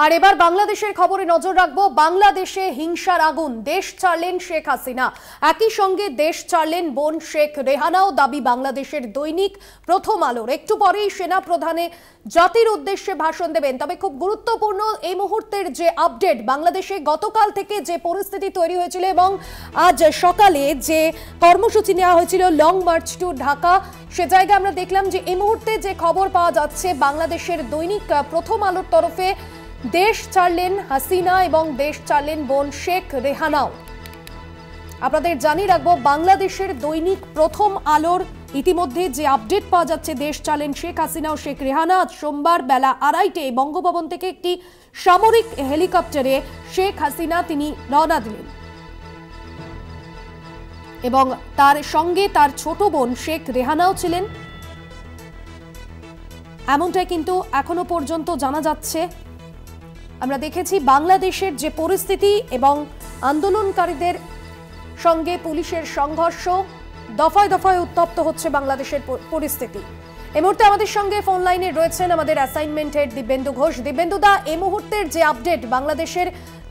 আর এবার বাংলাদেশের খবরে নজর রাখবো। বাংলাদেশে হিংসার আগুন, দেশ ছাড়লেন শেখ হাসিনা, একই সঙ্গে দেশ ছাড়লেন বোন শেখ রেহানাও, দাবি বাংলাদেশের দৈনিক প্রথম আলোর। একটু পরেই সেনা প্রধানে জাতির উদ্দেশ্যে ভাষণ দেবেন। তবে খুব গুরুত্বপূর্ণ এই মুহূর্তের যে আপডেট, বাংলাদেশে গতকাল থেকে যে পরিস্থিতি তৈরি হয়েছিল এবং আজ সকালে যে কর্মসূচি নেওয়া হয়েছিল লং মার্চ টু ঢাকা, সে জায়গায় আমরা দেখলাম যে এই মুহূর্তে যে খবর পাওয়া যাচ্ছে বাংলাদেশের দৈনিক প্রথম আলোর তরফে, দেশ ছাড়লেন হাসিনা এবং দেশ ছাড়লেন বোন শেখ রেহানাও। আপনাদের জানিয়ে রাখবো বাংলাদেশের দৈনিক প্রথম আলোর ইতিমধ্যে যে আপডেট পাওয়া যাচ্ছে, দেশ ছাড়লেন শেখ হাসিনা ও শেখ রেহানা। আজ সোমবার বেলা 2:30 বঙ্গভবন থেকে একটি সামরিক হেলিকপ্টারে শেখ হাসিনা তিনি রওনা দিলেন এবং তার সঙ্গে তার ছোট বোন শেখ রেহানাও ছিলেন, এমনটাই কিন্তু এখনো পর্যন্ত জানা যাচ্ছে। আমরা দেখেছি বাংলাদেশের যে পরিস্থিতি এবং আন্দোলনকারীদের সঙ্গে পুলিশের সংঘর্ষ, দফায় দফায় উত্তপ্ত হচ্ছে বাংলাদেশের পরিস্থিতি। এই মুহূর্তে আমাদের সঙ্গে ফোন লাইনে রয়েছেন আমাদের অ্যাসাইনমেন্ট হেড দিব্যেন্দু ঘোষ। দিব্যেন্দু দা, এই মুহূর্তের যে আপডেট বাংলাদেশের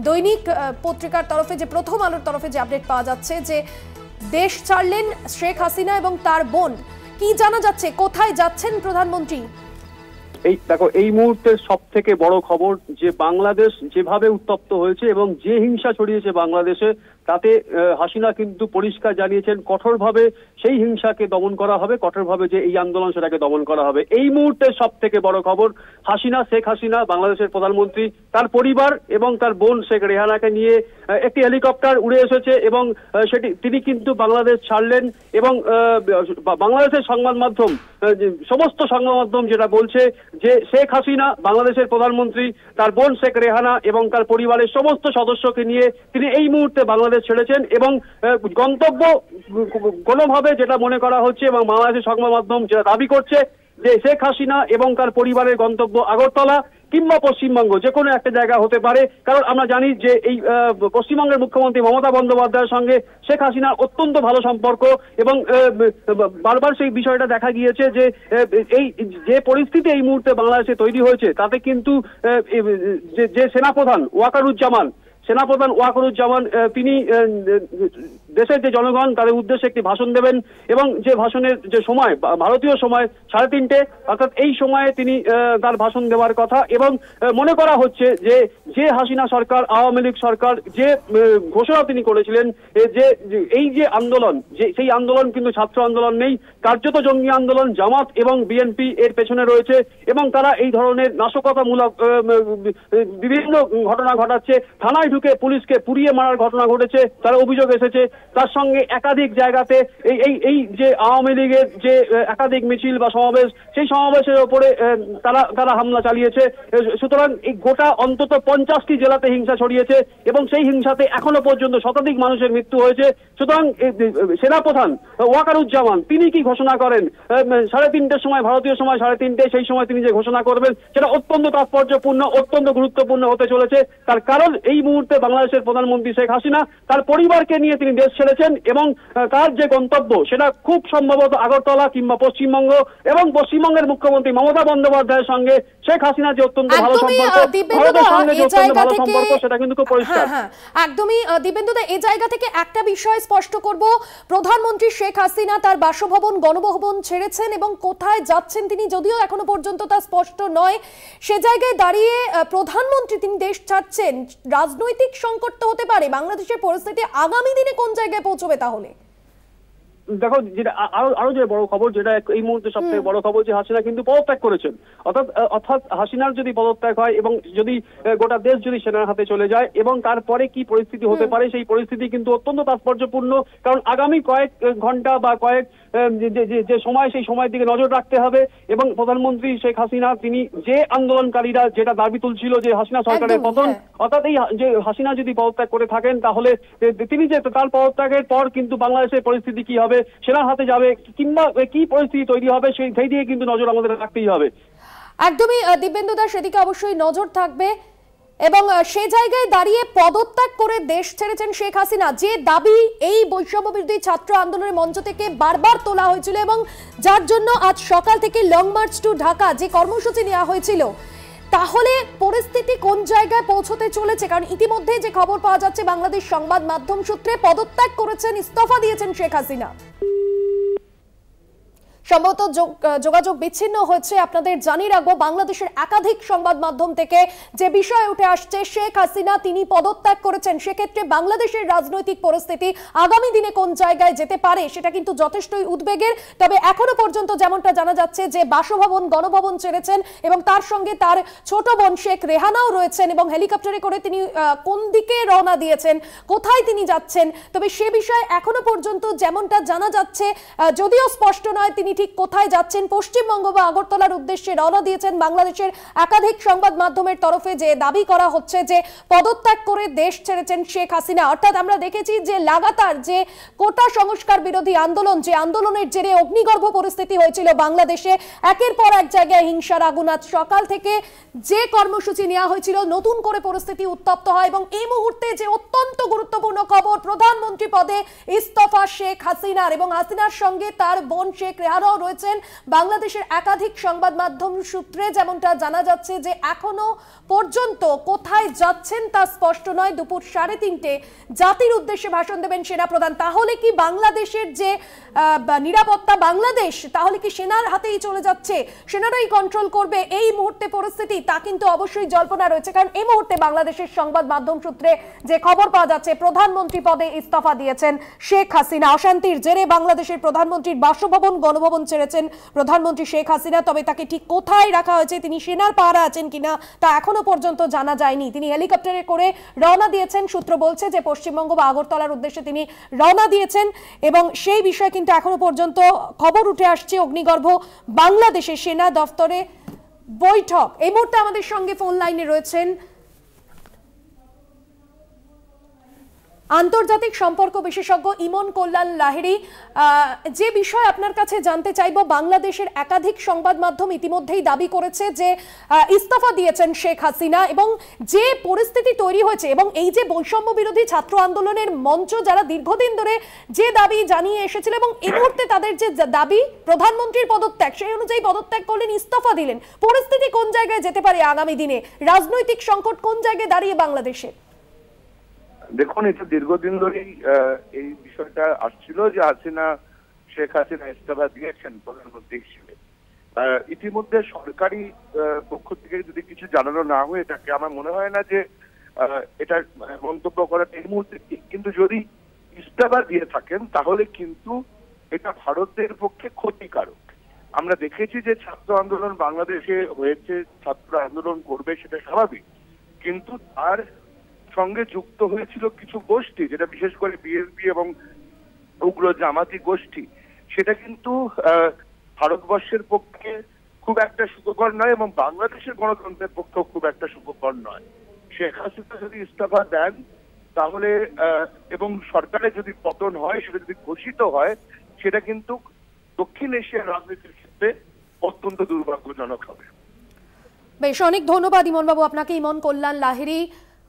দৈনিক পত্রিকার তরফে, যে প্রথম আলোর তরফে যে আপডেট পাওয়া যাচ্ছে যে দেশ ছাড়লেন শেখ হাসিনা এবং তার বোন, কি জানা যাচ্ছে, কোথায় যাচ্ছেন প্রধানমন্ত্রী? এই দেখো, এই মুহূর্তের সব থেকে বড় খবর যে বাংলাদেশ যেভাবে উত্তপ্ত হয়েছে এবং যে হিংসা ছড়িয়েছে বাংলাদেশে, তাতে হাসিনা কিন্তু পরিষ্কার জানিয়েছেন কঠোরভাবে সেই হিংসাকে দমন করা হবে, কঠোরভাবে যে এই আন্দোলন সেটাকে দমন করা হবে। এই মুহূর্তের সব থেকে বড় খবর, শেখ হাসিনা বাংলাদেশের প্রধানমন্ত্রী, তার পরিবার এবং তার বোন শেখ রেহানাকে নিয়ে একটি হেলিকপ্টার উড়ে এসেছে এবং তিনি কিন্তু বাংলাদেশ ছাড়লেন। এবং বাংলাদেশের সংবাদ মাধ্যম, সমস্ত সংবাদ মাধ্যম যেটা বলছে যে শেখ হাসিনা বাংলাদেশের প্রধানমন্ত্রী, তার বোন শেখ রেহানা এবং তার পরিবারের সমস্ত সদস্যকে নিয়ে তিনি এই মুহূর্তে বাংলাদেশ ছেড়েছেন এবং গন্তব্য কোনোভাবে যেটা মনে করা হচ্ছে এবং বাংলাদেশের সংবাদ মাধ্যম যেটা দাবি করছে যে শেখ হাসিনা এবং তার পরিবারের গন্তব্য আগরতলা কিংবা পশ্চিমবঙ্গ, যে কোনো একটা জায়গা হতে পারে। কারণ আমরা জানি যে এই পশ্চিমবঙ্গের মুখ্যমন্ত্রী মমতা বন্দ্যোপাধ্যায়ের সঙ্গে শেখ হাসিনার অত্যন্ত ভালো সম্পর্ক এবং বারবার সেই বিষয়টা দেখা গিয়েছে যে এই যে পরিস্থিতি এই মুহূর্তে বাংলাদেশে তৈরি হয়েছে, তাতে কিন্তু যে সেনাপ্রধান ওয়াকারুজ্জামান তিনি দেশের যে জনগণ তাদের উদ্দেশ্যে একটি ভাষণ দেবেন এবং যে ভাষণের যে সময় ভারতীয় সময় 3:30, অর্থাৎ এই সময়ে তিনি তার ভাষণ দেওয়ার কথা। এবং মনে করা হচ্ছে যে হাসিনা সরকার, আওয়ামী লীগ সরকার যে ঘোষণা তিনি করেছিলেন যে এই যে আন্দোলন, সেই আন্দোলন কিন্তু ছাত্র আন্দোলন নেই, কার্যত জঙ্গি আন্দোলন। জামাত এবং বিএনপি এর পেছনে রয়েছে এবং তারা এই ধরনের নাশকতামূলক বিভিন্ন ঘটনা ঘটাচ্ছে। থানায় ঢুকে পুলিশকে পুড়িয়ে মারার ঘটনা ঘটেছে, তার অভিযোগ এসেছে। তার সঙ্গে একাধিক জায়গাতে এই যে আওয়ামী লীগের যে একাধিক মিছিল বা সমাবেশ, সেই সমাবেশের উপরে তারা হামলা চালিয়েছে। সুতরাং এই গোটা অন্তত 50টি জেলাতে হিংসা ছড়িয়েছে এবং সেই হিংসাতে এখনো পর্যন্ত শতাধিক মানুষের মৃত্যু হয়েছে। সুতরাং সেনাপ্রধান ওয়াকারুজ্জামান তিনি কি ঘোষণা করেন 3:30 সময়, ভারতীয় সময় 3:30, সেই সময় তিনি যে ঘোষণা করবেন সেটা অত্যন্ত তাৎপর্যপূর্ণ, অত্যন্ত গুরুত্বপূর্ণ হতে চলেছে। তার কারণ এই মুহূর্তে বাংলাদেশের প্রধানমন্ত্রী শেখ হাসিনা তার পরিবারকে নিয়ে তিনি দেশ ছেড়েছেন এবং তার যে গন্তব্য সেটা খুব সম্ভবত আগরতলা কিংবা পশ্চিমবঙ্গ। এবং পশ্চিমবঙ্গের মুখ্যমন্ত্রী মমতা বন্দ্যোপাধ্যায়ের সঙ্গে শেখ হাসিনা যে অত্যন্ত ভালো সম্পর্ক, ভারতের সঙ্গে যে অত্যন্ত ভালো সম্পর্ক, সেটা কিন্তু খুব পরিষ্কার। একদমই দিব্যেন্দুদা, এই জায়গা থেকে একটা বিষয় স্পষ্ট করব, প্রধানমন্ত্রী শেখ হাসিনা তার বাসভবন গণভবন ছেড়েছেন এবং কোথায় যাচ্ছেন তিনি যদিও এখনো পর্যন্ত তা স্পষ্ট নয়। সে জায়গায় দাঁড়িয়ে প্রধানমন্ত্রী তিনি দেশ ছাড়ছেন, রাজনৈতিক সংকট তো হতে পারে। বাংলাদেশের পরিস্থিতি আগামী দিনে কোন জায়গায় পৌঁছবে তাহলে? দেখো, যেটা আরো যে বড় খবর, যেটা এই মুহূর্তে সব থেকে বড় খবর, যে হাসিনা কিন্তু পদত্যাগ করেছেন। অর্থাৎ হাসিনার যদি পদত্যাগ হয় এবং যদি গোটা দেশ যদি সেনার হাতে চলে যায় এবং তারপরে কি পরিস্থিতি হতে পারে, সেই পরিস্থিতি কিন্তু অত্যন্ত তাৎপর্যপূর্ণ। কারণ আগামী কয়েক ঘন্টা বা কয়েক যে সময়, সেই সময়ের দিকে নজর রাখতে হবে। এবং প্রধানমন্ত্রী শেখ হাসিনা তিনি যে আন্দোলনকারীরা যেটা দাবি তুলছিল যে হাসিনা সরকারের পতন, অর্থাৎ এই যে হাসিনা যদি পদত্যাগ করে থাকেন তাহলে তিনি যে তার পদত্যাগের পর কিন্তু বাংলাদেশের পরিস্থিতি কি হবে, সেনার হাতে যাবে কিংবা কি পরিস্থিতি তৈরি হবে, সেই দিকে কিন্তু নজর আমাদের রাখতেই হবে। একদমই দিব্যেন্দুদা, সেদিকে অবশ্যই নজর থাকবে। এবং সে জায়গায় দাঁড়িয়ে পদত্যাগ করে দেশ ছেড়েছেন শেখ হাসিনা, যে দাবি এই বৈষম্য বিরোধী ছাত্র আন্দোলনের মঞ্চ থেকে বারবার তোলা হয়েছিল এবং যার জন্য আজ সকাল থেকে লং মার্চ টু ঢাকা যে কর্মসূচি নেওয়া হয়েছিল, তাহলে পরিস্থিতি পরিস্থিতি কোন জায়গায় পৌঁছতে চলেছে? কারণ ইতিমধ্যে যে খবর পাওয়া যাচ্ছে, বাংলাদেশ সংবাদ মাধ্যম সূত্রে পদত্যাগ করেছেন, ইস্তফা দিয়েছেন শেখ হাসিনা। সম্ভবত যোগাযোগ বিচ্ছিন্ন হয়েছে। আপনাদের জানিয়ে রাখবো, বাংলাদেশের একাধিক সংবাদ মাধ্যম থেকে যে বিষয় উঠে আসছে, শেখ হাসিনা তিনি পদত্যাগ করেছেন। সেক্ষেত্রে বাংলাদেশের রাজনৈতিক পরিস্থিতি আগামী দিনে কোন জায়গায় যেতে পারে সেটা কিন্তু যথেষ্টই উদ্বেগের। তবে এখনো পর্যন্ত যেমনটা জানা যাচ্ছে যে বাসভবন, গণভবন ছেড়েছেন এবং তার সঙ্গে তার ছোট বোন শেখ রেহানাও রয়েছেন এবং হেলিকপ্টারে করে তিনি কোন দিকে রওনা দিয়েছেন, কোথায় তিনি যাচ্ছেন, তবে সে বিষয়ে এখনো পর্যন্ত যেমনটা জানা যাচ্ছে, যদিও স্পষ্ট নয় তিনি ঠিক কোথায় যাচ্ছেন। পশ্চিমবঙ্গ বা আগরতলার উদ্দেশ্যে রওনা দিয়েছেন। বাংলাদেশের একাধিক সংবাদ মাধ্যমের তরফে যে দাবি করা হচ্ছে যে পদত্যাগ করে দেশ ছেড়েছেন শেখ হাসিনা। অর্থাৎ আমরা দেখেছি যে লাগাতার যে কোটা সংস্কার বিরোধী আন্দোলন, যে আন্দোলনের জেরে অগ্নিগর্ভ পরিস্থিতি হয়েছিল বাংলাদেশে, একের পর এক জায়গায় হিংসার আগুন। আজ সকাল থেকে যে কর্মসূচি নেওয়া হয়েছিল, নতুন করে পরিস্থিতি উত্তপ্ত হয় এবং এই মুহূর্তে যে অত্যন্ত গুরুত্বপূর্ণ খবর, প্রধানমন্ত্রী পদে ইস্তফা শেখ হাসিনার এবং হাসিনার সঙ্গে তার বোন শেখ রেহানাও রয়েছেন। বাংলাদেশের একাধিক সংবাদ মাধ্যম সূত্রে যেমনটা জানা যাচ্ছে যে এখনো পর্যন্ত কোথায় যাচ্ছেন তা স্পষ্ট নয়। দুপুর 3:30 জাতির উদ্দেশ্যে ভাষণ দেবেন সেনাপ্রধান। তাহলে কি বাংলাদেশের যে নিরাপত্তা, বাংলাদেশ তাহলে কি সেনার হাতেই চলে যাচ্ছে, সেনারাই কন্ট্রোল করবে এই মুহূর্তে পরিস্থিতি? তা কিন্তু অবশ্যই জল্পনা রয়েছে, কারণ এই মুহূর্তে বাংলাদেশের সংবাদ মাধ্যম সূত্রে যে খবর পাওয়া যাচ্ছে, প্রধানমন্ত্রী পদে ইস্তফা দিয়েছেন শেখ হাসিনা। অশান্তির জেরে বাংলাদেশের প্রধানমন্ত্রীর বাসভবন, গণভবন ছেড়েছেন প্রধানমন্ত্রী শেখ হাসিনা। তবে তাকে ঠিক কোথায় রাখা হয়েছে, তিনি সেনার পাহারা আছেন কিনা তা এখনো পর্যন্ত জানা যায়নি। তিনি হেলিকপ্টারে করে রওনা দিয়েছেন। সূত্র বলছে যে পশ্চিমবঙ্গ বা আগরতলার উদ্দেশ্যে তিনি রওনা দিয়েছেন এবং সেই বিষয়ে কিন্তু এখনো পর্যন্ত খবর উঠে আসছে অগ্নিগর্ভ বাংলাদেশের সেনা দফতরে বৈঠক। এই মুহূর্তে আমাদের সঙ্গে ফোন লাইনে রয়েছেন আন্তর্জাতিক সম্পর্ক বিশেষজ্ঞ ইমন কল্যাণ লাহিড়ী। যে বিষয় আপনার কাছে জানতে চাইব, বাংলাদেশের একাধিক সংবাদ মাধ্যম ইতিমধ্যেই দাবি করেছে যে ইস্তফা দিয়েছেন শেখ হাসিনা এবং যে পরিস্থিতি তৈরি হয়েছে এবং এই যে বৈষম্য বিরোধী ছাত্র আন্দোলনের মঞ্চ যারা দীর্ঘদিন ধরে যে দাবি জানিয়ে এসেছিল এবং এই মুহূর্তে তাদের যে দাবি প্রধানমন্ত্রীর পদত্যাগ, সেই অনুযায়ী পদত্যাগ করলেন, ইস্তফা দিলেন। পরিস্থিতি কোন জায়গায় যেতে পারে আগামী দিনে? রাজনৈতিক সংকট কোন জায়গায় দাঁড়িয়ে বাংলাদেশে? দেখুন, এটা দীর্ঘদিন ধরেই এই বিষয়টা আসছিল যে শেখ হাসিনা ইস্তফা দিয়েছেন প্রধানমন্ত্রী হিসেবে। ইতিমধ্যে সরকারি পক্ষ থেকে যদি কিছু জানানো না হয়, এটাকে আমার মনে হয় না যে এটা মন্তব্য করাটা এই মুহূর্তে ঠিক। কিন্তু যদি ইস্তফা দিয়ে থাকেন তাহলে কিন্তু এটা ভারতের পক্ষে ক্ষতিকারক। আমরা দেখেছি যে ছাত্র আন্দোলন বাংলাদেশে হয়েছে, ছাত্র আন্দোলন করবে, সেটা স্বাভাবিক, কিন্তু তার সঙ্গে যুক্ত হয়েছিল কিছু গোষ্ঠী, যেটা বিশেষ করে বিএনপি এবং উগ্র জামাতি গোষ্ঠী। সেটা কিন্তু ভারতবর্ষের পক্ষে খুব একটা সুখকর নয় এবং বাংলাদেশের গণতন্ত্রের পক্ষেও খুব একটা সুখকর নয়। শেখ হাসিনা যদি ইস্তফা দেন তাহলে এবং সরকারের যদি পতন হয়, সেটা যদি ঘোষিত হয়, সেটা কিন্তু দক্ষিণ এশিয়ার রাজনীতির ক্ষেত্রে অত্যন্ত দুর্ভাগ্যজনক হবে। বেশ, অনেক ধন্যবাদ ইমনবাবু আপনাকে। ইমন কল্যাণ লাহিড়ী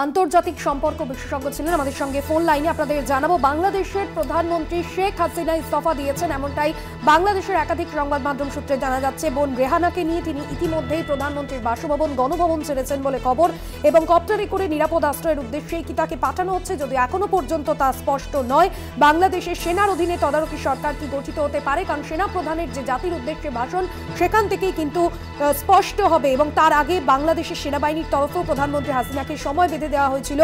আন্তর্জাতিক সম্পর্ক বিশেষজ্ঞ ছিলেন আমাদের সঙ্গে ফোন লাইনে। আপনাদের জানাবো, বাংলাদেশের প্রধানমন্ত্রী শেখ হাসিনা ইস্তফা দিয়েছেন, এমনটাই বাংলাদেশের একাধিক সংবাদ মাধ্যম সূত্রে জানা যাচ্ছে। বোন রেহানাকে নিয়ে তিনি ইতিমধ্যেই প্রধানমন্ত্রীর বাসভবন, গণভবন ছেড়েছেন বলে খবর এবং কপ্টারে করে নিরাপদ আশ্রয়ের উদ্দেশ্যেই কি তাকে পাঠানো হচ্ছে, যদি এখনো পর্যন্ত তা স্পষ্ট নয়। বাংলাদেশের সেনার অধীনে তদারকি সরকার কি গঠিত হতে পারে, কারণ সেনা প্রধানের যে জাতির উদ্দেশ্যে ভাষণ, সেখান থেকেই কিন্তু স্পষ্ট হবে এবং তার আগে বাংলাদেশের সেনাবাহিনীর তরফেও প্রধানমন্ত্রী হাসিনাকে সময় দেওয়া হয়েছিল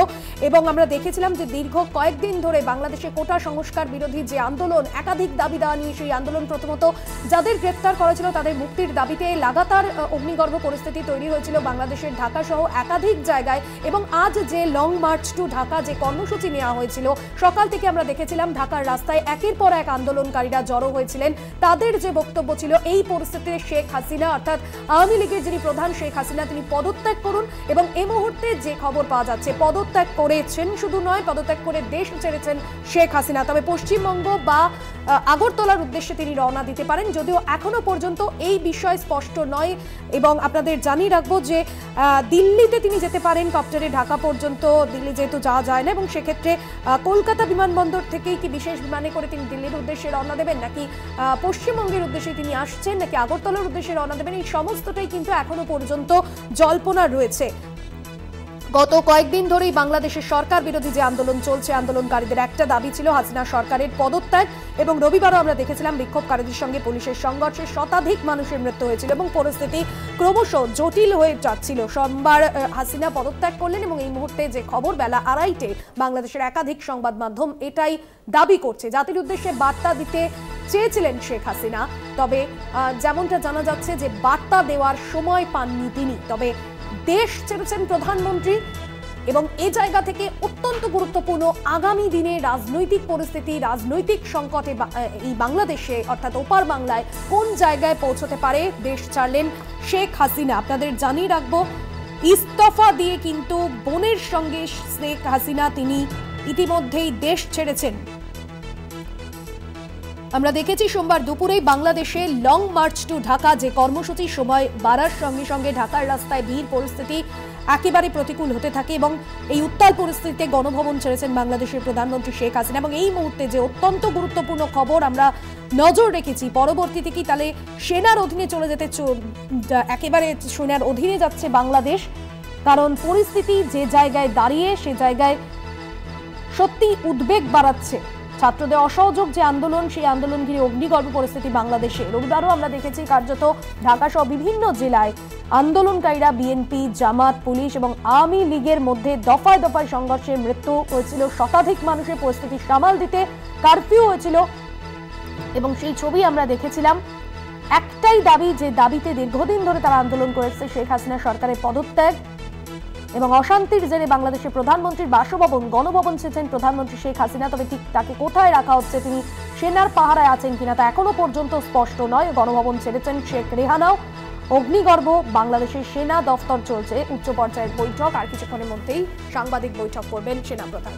এবং আমরা দেখেছিলাম যে দীর্ঘ কয়েকদিন ধরে বাংলাদেশে কোটা সংস্কার বিরোধী যে আন্দোলন, একাধিক দাবি দেওয়া নিয়ে সেই আন্দোলন, প্রথমত যাদের গ্রেফতার করা ছিল তাদের মুক্তির দাবিতে লাগাতার অগ্নিগর্ভ পরিস্থিতি তৈরি হয়েছিল বাংলাদেশের ঢাকা সহ একাধিক জায়গায়। এবং আজ যে লং মার্চ টু ঢাকা যে কর্মসূচি নেওয়া হয়েছিল, সকাল থেকে আমরা দেখেছিলাম ঢাকার রাস্তায় একের পর এক আন্দোলনকারীরা জড়ো হয়েছিলেন। তাদের যে বক্তব্য ছিল, এই পরিস্থিতিতে শেখ হাসিনা অর্থাৎ আওয়ামী লীগের যিনি প্রধান শেখ হাসিনা তিনি পদত্যাগ করুন এবং এই মুহূর্তে যে খবর পাওয়া যাচ্ছে, পদত্যাগ করেছেন, শুধু নয় পদত্যাগ করে দেশ ছেড়েছেন শেখ হাসিনা। তবে পশ্চিমবঙ্গ বা আগরতলার উদ্দেশ্যে তিনি রওনা দিতে পারেন, যদিও এখনো পর্যন্ত এই বিষয় স্পষ্ট নয়। এবং আপনাদের জানিয়ে রাখবো যে দিল্লিতে তিনি যেতে পারেন কপ্টারে, ঢাকা পর্যন্ত দিল্লি যেহেতু যাওয়া যায় না এবং সেক্ষেত্রে কলকাতা বিমানবন্দর থেকেই কি বিশেষ বিমানে করে তিনি দিল্লির উদ্দেশ্যে রওনা দেবেন, নাকি পশ্চিমবঙ্গের উদ্দেশ্যে তিনি আসছেন, নাকি আগরতলার উদ্দেশ্যে রওনা দেবেন, এই সমস্তটাই কিন্তু এখনো পর্যন্ত জল্পনা রয়েছে। গত কয়েকদিন ধরেই বাংলাদেশের সরকার বিরোধী যে আন্দোলন চলছে, আন্দোলনকারীদের একটা দাবি ছিল হাসিনা সরকারের পদত্যাগ, এবং রবিবারও আমরা দেখেছিলাম বিক্ষোভকারীদের সঙ্গে পুলিশের সংঘর্ষে শতাধিক মানুষের মৃত্যু হয়েছিল এবং পরিস্থিতি ক্রমশ জটিল হয়ে যাচ্ছিল। সোমবার হাসিনা পদত্যাগ করলেন এবং এই মুহূর্তে যে খবর বেলা 2:30 বাংলাদেশের একাধিক সংবাদ মাধ্যম এটাই দাবি করছে। জাতির উদ্দেশ্যে বার্তা দিতে চেয়েছিলেন শেখ হাসিনা, তবে যেমনটা জানা যাচ্ছে যে বার্তা দেওয়ার সময় পাননি তিনি। তবে দেশ ছেড়েছেন প্রধানমন্ত্রী এবং এই জায়গা থেকে অত্যন্ত গুরুত্বপূর্ণ আগামী দিনে রাজনৈতিক পরিস্থিতি, রাজনৈতিক সংকটে এই বাংলাদেশে অর্থাৎ ওপার বাংলায় কোন জায়গায় পৌঁছতে পারে দেশ ছাড়লেন শেখ হাসিনা। আপনাদের জানিয়ে রাখবো, ইস্তফা দিয়ে কিন্তু বোনের সঙ্গে শেখ হাসিনা তিনি ইতিমধ্যেই দেশ ছেড়েছেন। আমরা দেখেছি সোমবার দুপুরেই বাংলাদেশে লং মার্চ টু ঢাকা যে কর্মসূচি সময় বাড়ার সঙ্গে সঙ্গে ঢাকার রাস্তায় ভিড় পরিস্থিতি একেবারে প্রতিকূল হতে থাকে এবং এই উত্তাল পরিস্থিতিতে গণভবন ছেড়েছেন বাংলাদেশের প্রধানমন্ত্রী শেখ হাসিনা। এবং এই মুহূর্তে যে অত্যন্ত গুরুত্বপূর্ণ খবর আমরা নজর রেখেছি, পরবর্তীতে কি তাহলে সেনার অধীনে চলে যেতে একেবারে সেনার অধীনে যাচ্ছে বাংলাদেশ, কারণ পরিস্থিতি যে জায়গায় দাঁড়িয়ে সে জায়গায় সত্যি উদ্বেগ বাড়াচ্ছে। ছাত্রদের অসহযোগ যে আন্দোলন, সেই আন্দোলন ঘিরে অগ্নিগর্ভ পরিস্থিতি বাংলাদেশে। রবিবারও আমরা দেখেছি কার্যত ঢাকা সহ বিভিন্ন জেলায় আন্দোলনকারীরা বিএনপি, জামাত, পুলিশ এবং আওয়ামী লীগের মধ্যে দফায় দফায় সংঘর্ষে মৃত্যু হয়েছিল শতাধিক মানুষের। পরিস্থিতি সামাল দিতে কারফিউ হয়েছিল এবং সেই ছবি আমরা দেখেছিলাম। একটাই দাবি, যে দাবিতে দীর্ঘদিন ধরে তারা আন্দোলন করেছে, শেখ হাসিনা সরকারের পদত্যাগ এবং অশান্তির জেরে বাংলাদেশের প্রধানমন্ত্রীর বাসভবন গণভবন ছেড়েছেন প্রধানমন্ত্রী শেখ হাসিনা। তবে ঠিক তাকে কোথায় রাখা হচ্ছে, তিনি সেনার পাহারায় আছেন কিনা তা এখনো পর্যন্ত স্পষ্ট নয়। গণভবন ছেড়েছেন শেখ রেহানাও। অগ্নিগর্ভ বাংলাদেশের সেনা দফতর চলছে উচ্চ পর্যায়ের বৈঠক, আর কিছুক্ষণের মধ্যেই সাংবাদিক বৈঠক করবেন সেনাপ্রধান।